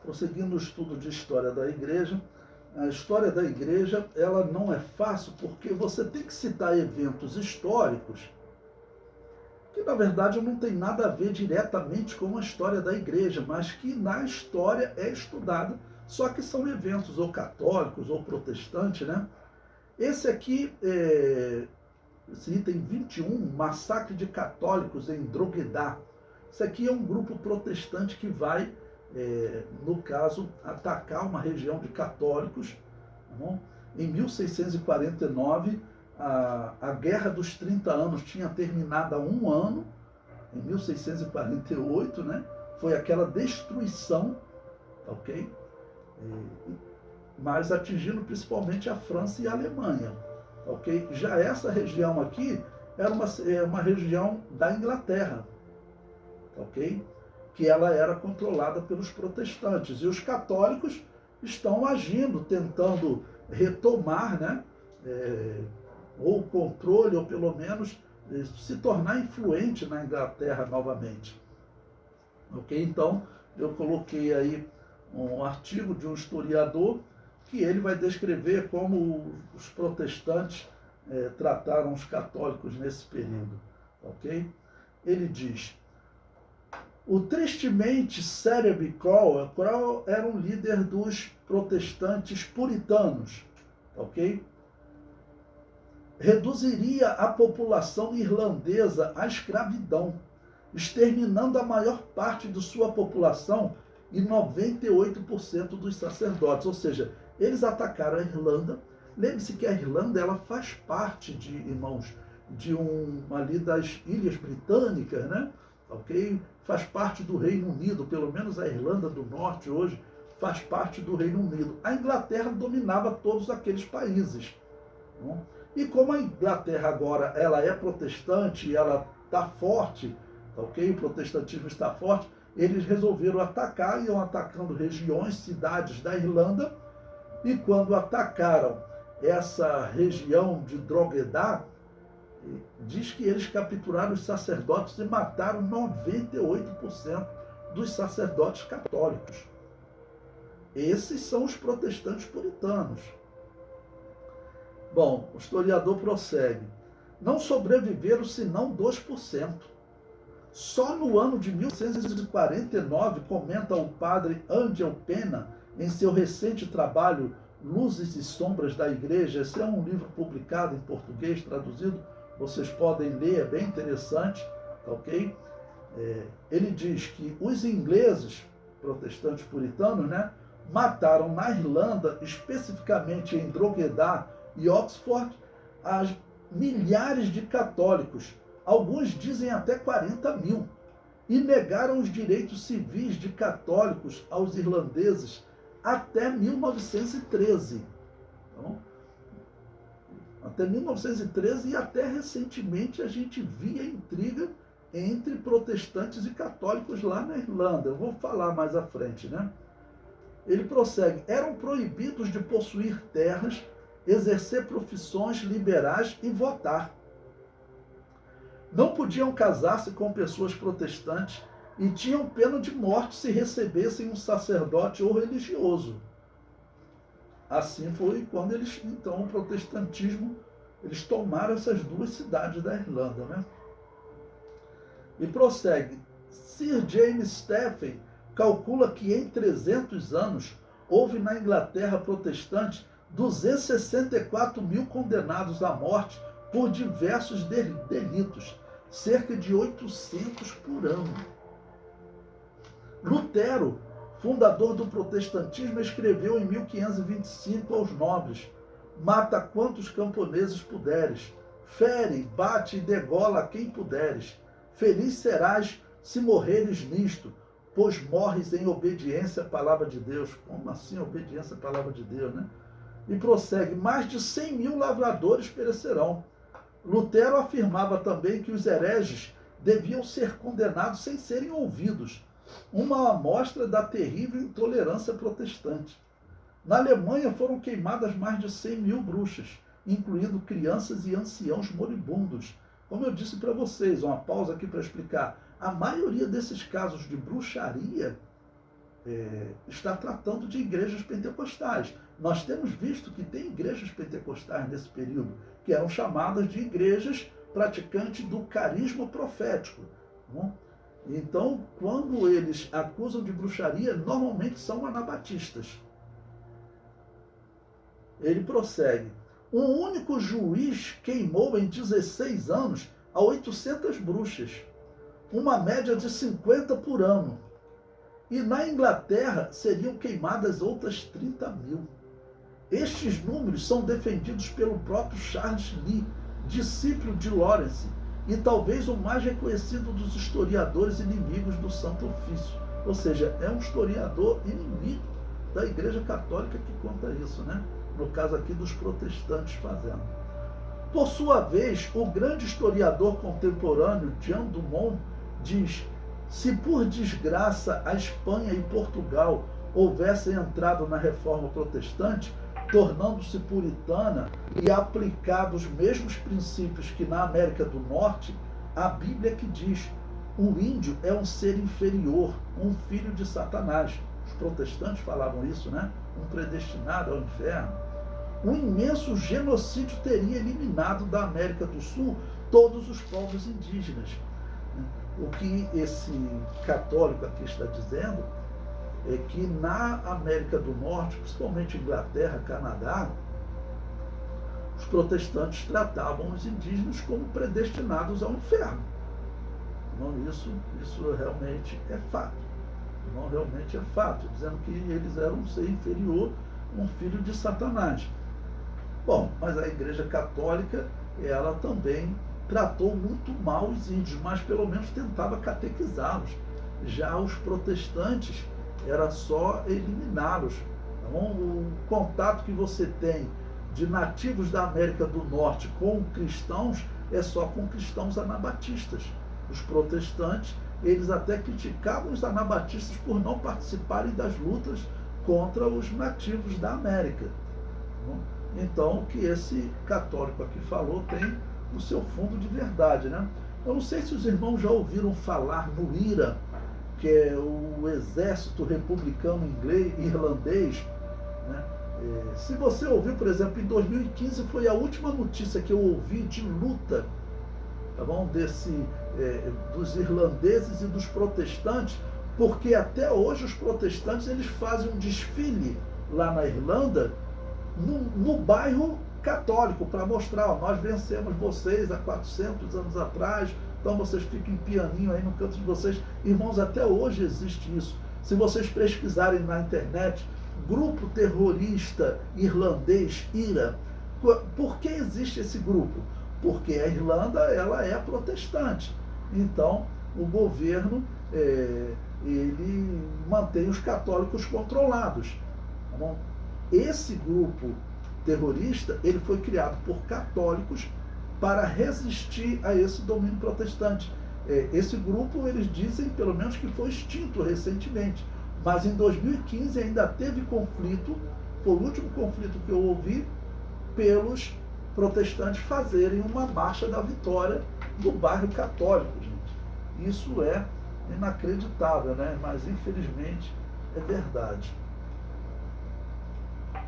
prosseguindo o estudo de história da igreja, a história da igreja ela não é fácil porque você tem que citar eventos históricos que, na verdade, não tem nada a ver diretamente com a história da igreja, mas que na história é estudada, só que são eventos ou católicos ou protestantes, né? Esse aqui, esse item 21, massacre de católicos em Drogheda. Isso aqui é um grupo protestante que vai, no caso, atacar uma região de católicos. Tá bom? Em 1649, a Guerra dos 30 Anos tinha terminado há um ano, em 1648, né? Foi aquela destruição, ok? Mas atingindo principalmente a França e a Alemanha, ok? Já essa região aqui era uma região da Inglaterra, ok? Que ela era controlada pelos protestantes. E os católicos estão agindo, tentando retomar, né? Ou controle, ou pelo menos se tornar influente na Inglaterra novamente. Ok? Então, eu coloquei aí um artigo de um historiador que ele vai descrever como os protestantes trataram os católicos nesse período. Ok? Ele diz: o tristemente célebre Cromwell era um líder dos protestantes puritanos, ok? Reduziria a população irlandesa à escravidão, exterminando a maior parte de sua população e 98% dos sacerdotes. Ou seja, eles atacaram a Irlanda. Lembre-se que a Irlanda ela faz parte de, irmãos, de ali das Ilhas Britânicas, né? Ok? Faz parte do Reino Unido, pelo menos a Irlanda do Norte hoje faz parte do Reino Unido. A Inglaterra dominava todos aqueles países. Não? E como a Inglaterra agora ela é protestante e ela está forte, ok? O protestantismo está forte, eles resolveram atacar, iam atacando regiões, cidades da Irlanda, e quando atacaram essa região de Drogheda, diz que eles capturaram os sacerdotes e mataram 98% dos sacerdotes católicos. Esses são os protestantes puritanos. Bom, o historiador prossegue. Não sobreviveram senão 2%. Só no ano de 1649, comenta o padre Angel Pena, em seu recente trabalho Luzes e Sombras da Igreja. Esse é um livro publicado em português, traduzido, vocês podem ler, é bem interessante, ok? Ele diz que os ingleses, protestantes puritanos, né, mataram na Irlanda, especificamente em Drogheda e Oxford, as milhares de católicos, alguns dizem até 40 mil, e negaram os direitos civis de católicos aos irlandeses até 1913. Então, até 1913 e até recentemente a gente via intriga entre protestantes e católicos lá na Irlanda. Eu vou falar mais à frente, né? Ele prossegue. Eram proibidos de possuir terras, exercer profissões liberais e votar. Não podiam casar-se com pessoas protestantes e tinham pena de morte se recebessem um sacerdote ou religioso. Assim foi quando eles, então, o protestantismo, eles tomaram essas duas cidades da Irlanda, né? E prossegue. Sir James Stephen calcula que em 300 anos houve na Inglaterra protestante 264 mil condenados à morte por diversos delitos, cerca de 800 por ano. Lutero, fundador do protestantismo, escreveu em 1525 aos nobres: mata quantos camponeses puderes, fere, bate e degola a quem puderes. Feliz serás se morreres nisto, pois morres em obediência à palavra de Deus. Como assim obediência à palavra de Deus, né? E prossegue, mais de 100 mil lavradores perecerão. Lutero afirmava também que os hereges deviam ser condenados sem serem ouvidos, uma amostra da terrível intolerância protestante. Na Alemanha foram queimadas mais de 100 mil bruxas, incluindo crianças e anciãos moribundos. Como eu disse para vocês, uma pausa aqui para explicar, a maioria desses casos de bruxaria está tratando de igrejas pentecostais. Nós temos visto que tem igrejas pentecostais nesse período, que eram chamadas de igrejas praticantes do carisma profético. Não? Então, quando eles acusam de bruxaria, normalmente são anabatistas. Ele prossegue. Um único juiz queimou em 16 anos a 800 bruxas, uma média de 50 por ano. E na Inglaterra seriam queimadas outras 30.000. Estes números são defendidos pelo próprio Charles Lee, discípulo de Lawrence, e talvez o mais reconhecido dos historiadores inimigos do Santo Ofício. Ou seja, é um historiador inimigo da Igreja Católica que conta isso, né? No caso aqui dos protestantes fazendo. Por sua vez, o grande historiador contemporâneo Jean Dumont diz: se por desgraça a Espanha e Portugal houvessem entrado na reforma protestante, tornando-se puritana e aplicado os mesmos princípios que na América do Norte, a Bíblia que diz: o índio é um ser inferior, um filho de Satanás. Os protestantes falavam isso, né? Um predestinado ao inferno. Um imenso genocídio teria eliminado da América do Sul todos os povos indígenas. O que esse católico aqui está dizendo é que na América do Norte, principalmente Inglaterra, Canadá, os protestantes tratavam os indígenas como predestinados ao inferno. Não, isso realmente é fato. Não, realmente é fato, dizendo que eles eram um ser inferior, um filho de Satanás. Bom, mas a Igreja Católica, ela também tratou muito mal os índios, mas pelo menos tentava catequizá-los. Já os protestantes era só eliminá-los. Então, o contato que você tem de nativos da América do Norte com cristãos é só com cristãos anabatistas. Os protestantes, eles até criticavam os anabatistas por não participarem das lutas contra os nativos da América. Então, o que esse católico aqui falou tem o seu fundo de verdade, né? Eu não sei se os irmãos já ouviram falar no IRA, que é o Exército Republicano Irlandês, né? Se você ouviu, por exemplo, em 2015 foi a última notícia que eu ouvi de luta, tá bom? Dos irlandeses e dos protestantes, porque até hoje os protestantes eles fazem um desfile lá na Irlanda, no bairro católico, para mostrar: ó, nós vencemos vocês há 400 anos atrás, então vocês fiquem pianinho aí no canto de vocês. Irmãos, até hoje existe isso. Se vocês pesquisarem na internet, grupo terrorista irlandês, IRA, por que existe esse grupo? Porque a Irlanda, ela é protestante. Então, o governo, ele mantém os católicos controlados. Tá bom? Esse grupo terrorista, ele foi criado por católicos para resistir a esse domínio protestante. Esse grupo, eles dizem, pelo menos, que foi extinto recentemente. Mas em 2015 ainda teve conflito, foi o último conflito que eu ouvi, pelos protestantes fazerem uma marcha da vitória no bairro católico, gente. Isso é inacreditável, né? Mas infelizmente é verdade.